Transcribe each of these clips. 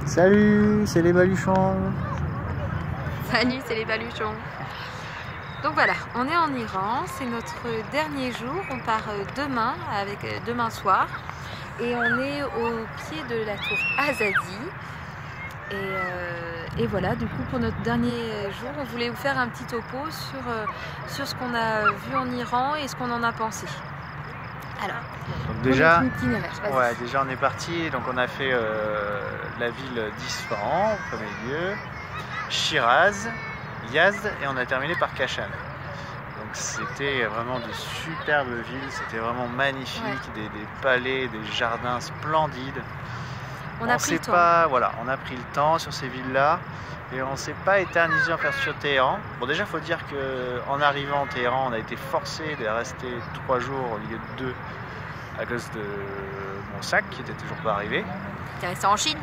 Salut, c'est les baluchons. Salut, c'est les baluchons. Donc voilà, on est en Iran, c'est notre dernier jour, on part demain soir et on est au pied de la tour Azadi. Et voilà, du coup pour notre dernier jour, on voulait vous faire un petit topo sur ce qu'on a vu en Iran et ce qu'on en a pensé. Alors, donc déjà on est parti, donc on a fait la ville d'Isfahan en premier lieu, Shiraz, Yazd et on a terminé par Kashan. Donc c'était vraiment de superbes villes, c'était vraiment magnifique, des palais, des jardins splendides. On a pris le temps sur ces villes-là et on ne s'est pas éternisé en faire sur Téhéran. Bon, déjà, il faut dire qu'en arrivant à Téhéran, on a été forcé de rester 3 jours au lieu de 2 à cause de mon sac qui n'était toujours pas arrivé. T'es resté en Chine?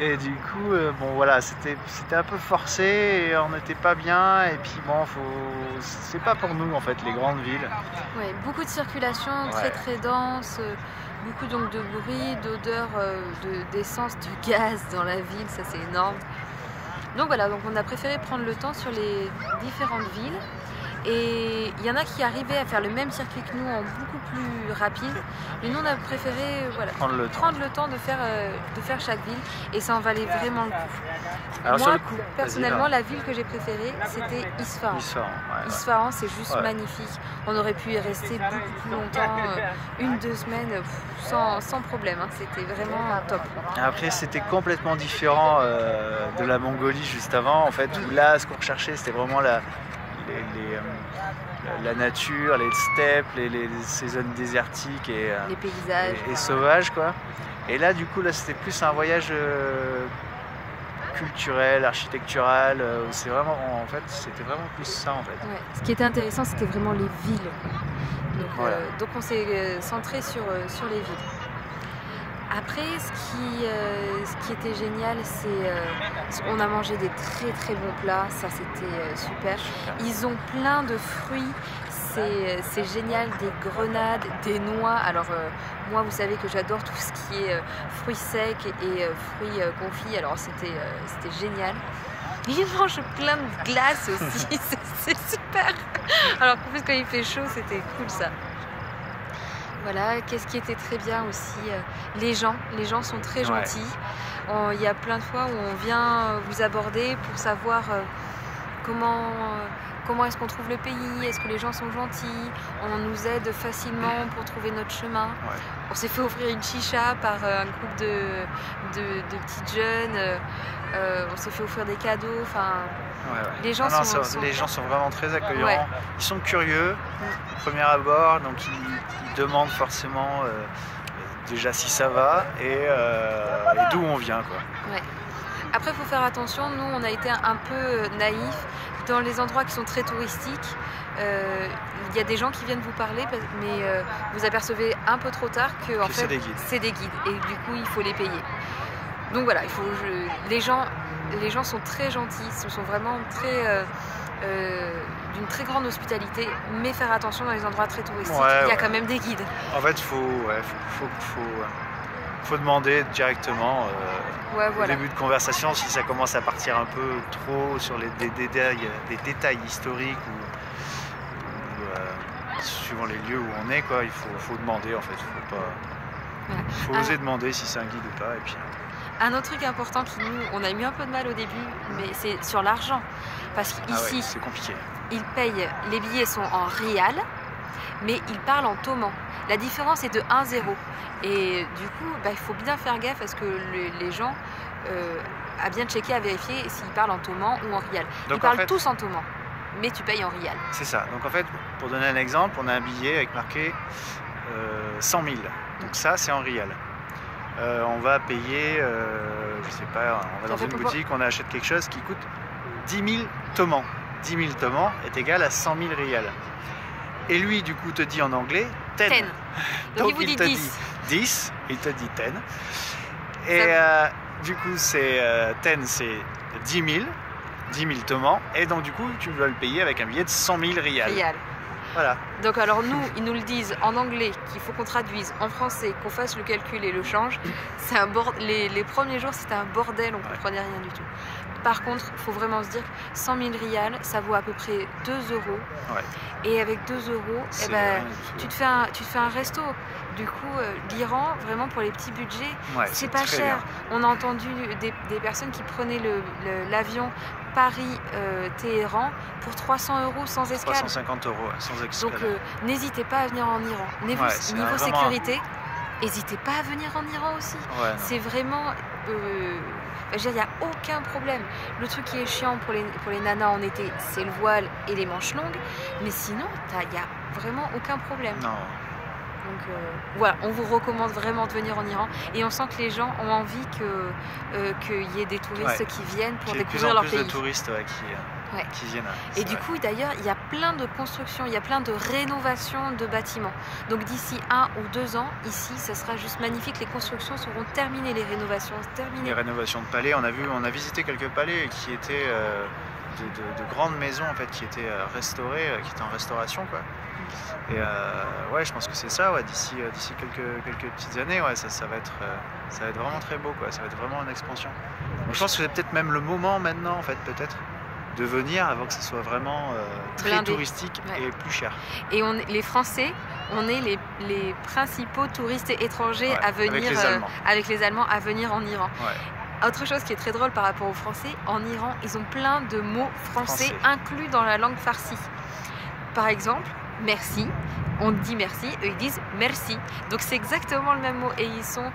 Et du coup, bon voilà, c'était un peu forcé et on n'était pas bien. Et puis bon, c'est pas pour nous en fait les grandes villes. Ouais, beaucoup de circulation, très dense. Beaucoup donc de bruit, d'odeur, d'essence, de gaz dans la ville, ça c'est énorme. Donc voilà, donc on a préféré prendre le temps sur les différentes villes. Et il y en a qui arrivaient à faire le même circuit que nous en beaucoup plus rapide. Mais nous on a préféré prendre le temps de faire chaque ville et ça en valait vraiment le coup. Alors, moi personnellement la ville que j'ai préférée c'était Isfahan. Isfahan c'est juste magnifique. On aurait pu y rester beaucoup plus longtemps, 1-2 semaines sans problème. Hein. C'était vraiment top. Après c'était complètement différent de la Mongolie juste avant en fait. Où là ce qu'on recherchait c'était vraiment la nature, les steppes, ces zones désertiques et les paysages et sauvages quoi. Et là du coup là c'était plus un voyage culturel, architectural. C'est vraiment en fait c'était vraiment plus ça en fait. Ouais. Ce qui était intéressant c'était vraiment les villes. Donc on s'est centré sur les villes. Après, ce qui était génial, c'est on a mangé des très bons plats, ça c'était super. Ils ont plein de fruits, c'est génial, des grenades, des noix. Alors moi, vous savez que j'adore tout ce qui est fruits secs et fruits confits, alors c'était génial. Ils mangent plein de glace aussi, c'est super. Alors qu'en plus quand il fait chaud, c'était cool ça. Voilà, qu'est-ce qui était très bien aussi, les gens sont très gentils. Il y a plein de fois où on vient vous aborder pour savoir comment est-ce qu'on trouve le pays, est-ce que les gens sont gentils, on nous aide facilement pour trouver notre chemin. Ouais. On s'est fait offrir une chicha par un groupe de petites jeunes, on s'est fait offrir des cadeaux, enfin... Les gens sont vraiment très accueillants, ils sont curieux au premier abord, donc ils demandent forcément déjà si ça va et d'où on vient quoi. Ouais. Après il faut faire attention, nous on a été un peu naïfs dans les endroits qui sont très touristiques. Il y a des gens qui viennent vous parler mais vous apercevez un peu trop tard que en fait c'est des guides et du coup il faut les payer. Donc voilà, les gens sont très gentils, sont vraiment d'une très grande hospitalité, mais faire attention dans les endroits très touristiques, il y a quand même des guides. En fait, faut demander directement au début de conversation si ça commence à partir un peu trop sur des détails historiques ou suivant les lieux où on est, quoi, il faut demander en fait, faut oser demander si c'est un guide ou pas. Et puis, un autre truc important qui on a eu un peu de mal au début, mais c'est sur l'argent. Parce qu'ici, c'est compliqué. Ils payent, les billets sont en rial, mais ils parlent en toman. La différence est de 1-0. Et du coup, il faut bien faire gaffe parce que les gens, à bien checker, à vérifier s'ils parlent en toman ou en rial. Donc, ils parlent tous en toman, mais tu payes en rial. C'est ça. Donc en fait, pour donner un exemple, on a un billet avec marqué 100 000. Donc ça, c'est en rial. On va payer, je sais pas, on va dans une boutique, on achète quelque chose qui coûte 10 000 tomans. 10 000 tomans est égal à 100 000 rials. Et lui, du coup, te dit en anglais 10. Donc il te dit 10, il te dit 10. Et du coup, 10 c'est 10 000 tomans. Et donc, du coup, tu vas le payer avec un billet de 100 000 rials. Voilà. Donc alors nous, ils nous le disent en anglais, qu'il faut qu'on traduise en français, qu'on fasse le calcul et le change. C'est les premiers jours, c'était un bordel, on ne comprenait rien du tout. Par contre, il faut vraiment se dire que 100 000 rials, ça vaut à peu près 2 euros. Ouais. Et avec 2 euros, eh ben, tu te fais un resto. Du coup, l'Iran, vraiment pour les petits budgets, c'est pas cher. Bien. On a entendu des personnes qui prenaient l'avion Paris-Téhéran pour 300 euros sans escale. 350 euros sans escale. Donc n'hésitez pas à venir en Iran. Niveau sécurité, n'hésitez pas à venir en Iran aussi. C'est vraiment... je veux dire, il n'y a aucun problème. Le truc qui est chiant pour les nanas en été, c'est le voile et les manches longues. Mais sinon, il n'y a vraiment aucun problème. Non. Donc voilà, on vous recommande vraiment de venir en Iran. Et on sent que les gens ont envie qu'il y ait des touristes qui viennent pour découvrir leur pays. Il y a de plus en plus de touristes qui viennent. Et du coup, d'ailleurs, il y a plein de constructions, il y a plein de rénovations de bâtiments. Donc d'ici 1 ou 2 ans, ici, ça sera juste magnifique. Les constructions seront terminées, les rénovations terminées. Les rénovations de palais, on a visité quelques palais qui étaient de grandes maisons en fait, qui étaient restaurées, qui étaient en restauration, quoi. Et je pense que c'est ça, d'ici quelques petites années, ça va être vraiment très beau, quoi. Ça va être vraiment une expansion. Donc, je pense que c'est peut-être même le moment maintenant, en fait, peut-être, de venir avant que ce soit vraiment très touristique et plus cher. Et les Français, on est les principaux touristes étrangers à venir avec les Allemands à venir en Iran. Autre chose qui est très drôle par rapport aux Français, en Iran, ils ont plein de mots français inclus dans la langue farsi. Par exemple, merci, on dit merci, eux ils disent merci. Donc c'est exactement le même mot. Et ils sont,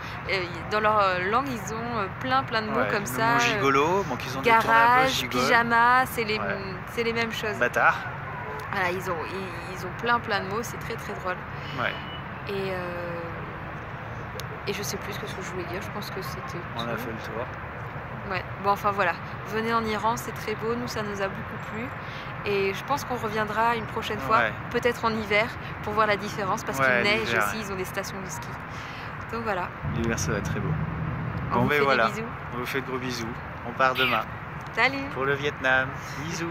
dans leur langue, ils ont plein de mots comme ça. Mots gigolo, qu'ils ont garage, pyjama, c'est les mêmes choses. Bâtard. Voilà, ils ont plein de mots, c'est très drôle. Et je sais plus ce que je voulais dire, je pense que c'était... On a fait le tour. Bon enfin voilà, venez en Iran, c'est très beau, nous ça nous a beaucoup plu. Et je pense qu'on reviendra une prochaine fois, peut-être en hiver, pour voir la différence, parce qu'il neige aussi, ils ont des stations de ski. Donc voilà. L'hiver ça va être très beau. On vous fait des bisous. On vous fait de gros bisous. On part demain. Salut. Pour le Vietnam. Bisous.